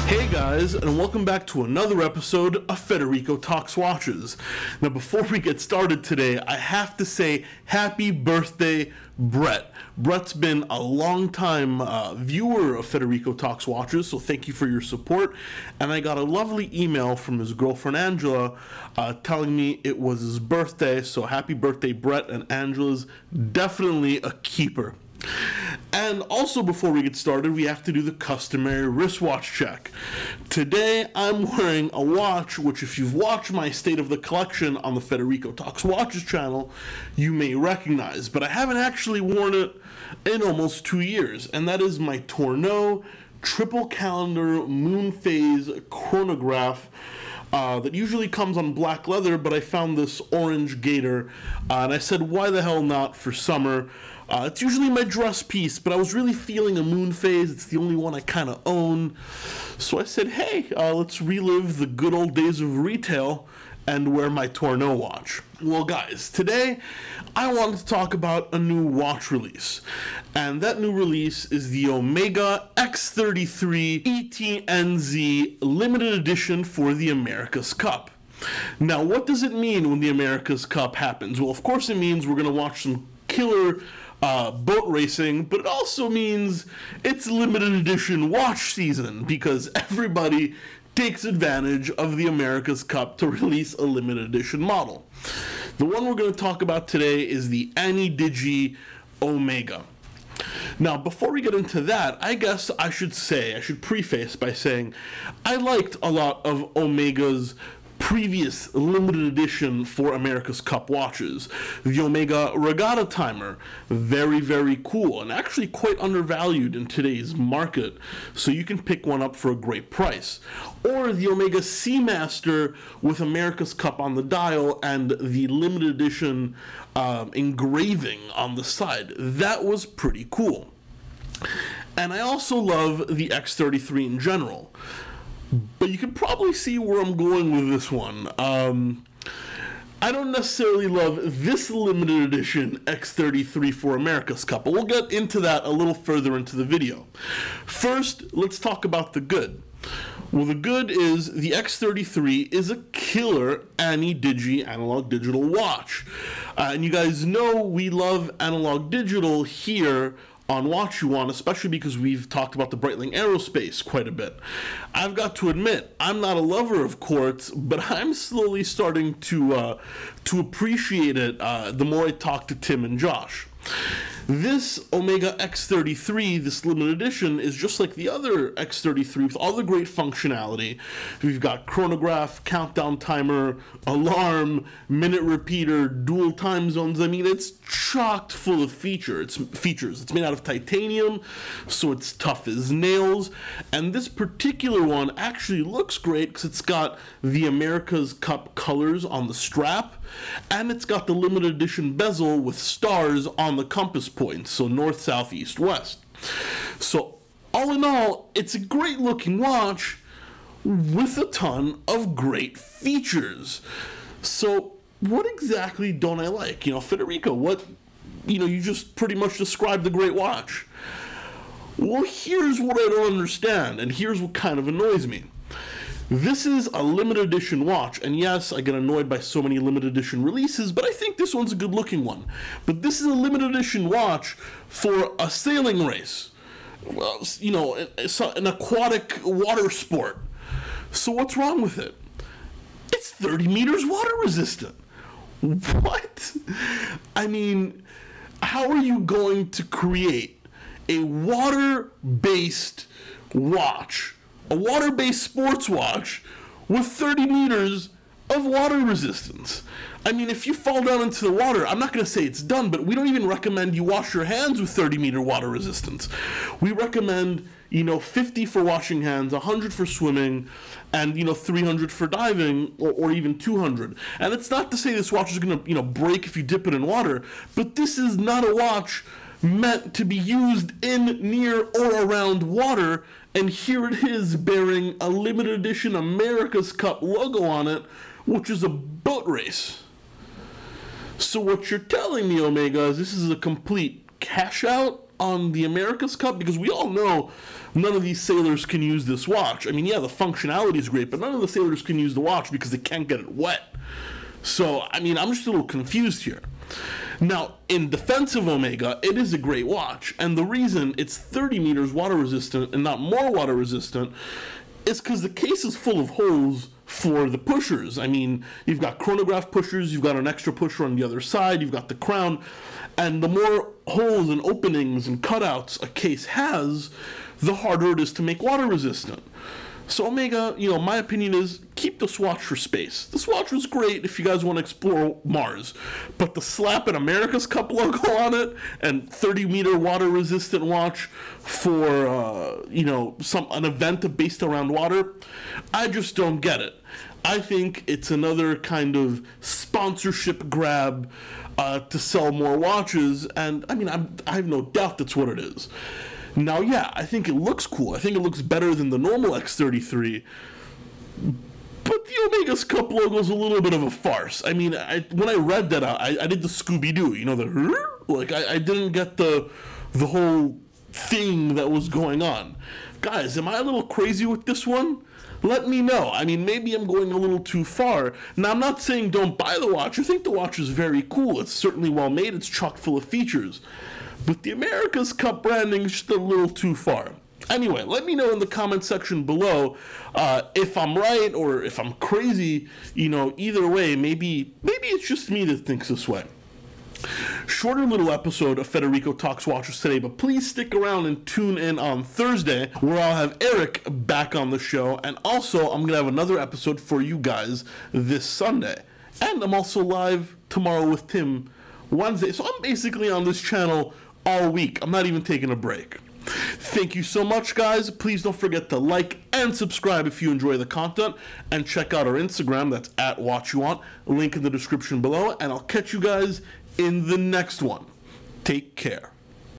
Hey guys, and welcome back to another episode of Federico Talks Watches. Now before we get started today, I have to say happy birthday, Brett. Brett's been a long time viewer of Federico Talks Watches, so thank you for your support. And I got a lovely email from his girlfriend Angela telling me it was his birthday, so happy birthday, Brett, and Angela's definitely a keeper. And also, before we get started, we have to do the customary wristwatch check. Today, I'm wearing a watch, which if you've watched my State of the Collection on the Federico Talks Watches channel, you may recognize, but I haven't actually worn it in almost 2 years, and that is my Tourneau triple calendar moon phase chronograph. That usually comes on black leather, but I found this orange gator, and I said, why the hell not for summer? It's usually my dress piece, but I was really feeling a moon phase. It's the only one I kind of own. So I said, hey, let's relive the good old days of retail and wear my Tourneau watch. Well, guys, today I wanted to talk about a new watch release. And that new release is the Omega X-33 ETNZ limited edition for the America's Cup. Now, what does it mean when the America's Cup happens? Well, of course it means we're going to watch some killer boat racing, but it also means it's limited edition watch season because everybody takes advantage of the America's Cup to release a limited edition model. The one we're going to talk about today is the Ani-Digi Omega. Now, before we get into that, I guess I should preface by saying I liked a lot of Omega's previous limited edition for America's Cup watches. The Omega Regatta timer, very, very cool, and actually quite undervalued in today's market, so you can pick one up for a great price. Or the Omega Seamaster with America's Cup on the dial and the limited edition engraving on the side. That was pretty cool. And I also love the X-33 in general. But you can probably see where I'm going with this one. I don't necessarily love this limited edition X-33 for America's Cup, but we'll get into that a little further into the video. First, let's talk about the good. Well, the good is the X-33 is a killer Ani-Digi analog digital watch. And you guys know we love analog digital here on Watch You Want, especially because we've talked about the Breitling Aerospace quite a bit. I've got to admit, I'm not a lover of quartz, but I'm slowly starting to appreciate it the more I talk to Tim and Josh. This Omega X-33, this limited edition, is just like the other X-33 with all the great functionality. We've got chronograph, countdown timer, alarm, minute repeater, dual time zones. I mean, it's chocked full of features. It's made out of titanium, so it's tough as nails. And this particular one actually looks great because it's got the America's Cup colors on the strap, and it's got the limited edition bezel with stars on the compass points, so north, south, east, west. So all in all, it's a great looking watch with a ton of great features. So what exactly don't I like? You know, Federico, you just pretty much described the great watch. Well, here's what I don't understand, and here's what kind of annoys me. This is a limited edition watch, and yes, I get annoyed by so many limited edition releases, but I think this one's a good looking one. But this is a limited edition watch for a sailing race. Well, you know, it's an aquatic water sport. So what's wrong with it? It's 30 meters water resistant. What? I mean, how are you going to create a water-based watch, a water-based sports watch with 30 meters of water resistance? I mean, if you fall down into the water, I'm not going to say it's done, but we don't even recommend you wash your hands with 30-meter water resistance. We recommend, 50 for washing hands, 100 for swimming, and, 300 for diving, or even 200. And it's not to say this watch is going to, break if you dip it in water, but this is not a watch meant to be used in, near, or around water, and here it is bearing a limited edition America's Cup logo on it which is a boat race. So what you're telling me, Omega, is this is a complete cash out on the America's Cup? Because we all know none of these sailors can use this watch. I mean, yeah, the functionality is great, but none of the sailors can use the watch because they can't get it wet. So, I mean, I'm just a little confused here. Now, in defense of Omega, it is a great watch, and the reason it's 30 meters water resistant and not more water resistant is because the case is full of holes for the pushers. I mean, you've got chronograph pushers, you've got an extra pusher on the other side, you've got the crown, and the more holes and openings and cutouts a case has, the harder it is to make water resistant. So Omega, you know, my opinion is keep this watch for space. This watch was great if you guys want to explore Mars, but to slap an America's Cup logo on it and 30-meter water-resistant watch for, you know, an event based around water, I just don't get it. I think it's another kind of sponsorship grab to sell more watches, and I mean, I have no doubt that's what it is. Now, yeah, I think it looks cool. I think it looks better than the normal X-33. But the Omega's Cup logo is a little bit of a farce. I mean, when I read that, I did the Scooby-Doo, you know, I didn't get the whole thing that was going on. Guys, am I a little crazy with this one? Let me know. I mean, maybe I'm going a little too far. Now, I'm not saying don't buy the watch. I think the watch is very cool. It's certainly well made. It's chock full of features. But the America's Cup branding is just a little too far. Anyway, let me know in the comment section below if I'm right or if I'm crazy. You know, either way, maybe it's just me that thinks this way. Shorter little episode of Federico Talks Watches today, but please stick around and tune in on Thursday, where I'll have Eric back on the show, and also I'm going to have another episode for you guys this Sunday. And I'm also live tomorrow with Tim Wednesday, so I'm basically on this channel all week. I'm not even taking a break. Thank you so much, guys. Please don't forget to like and subscribe if you enjoy the content, and check out our Instagram. That's @WatchYouWant. Link in the description below, and I'll catch you guys in the next one. Take care.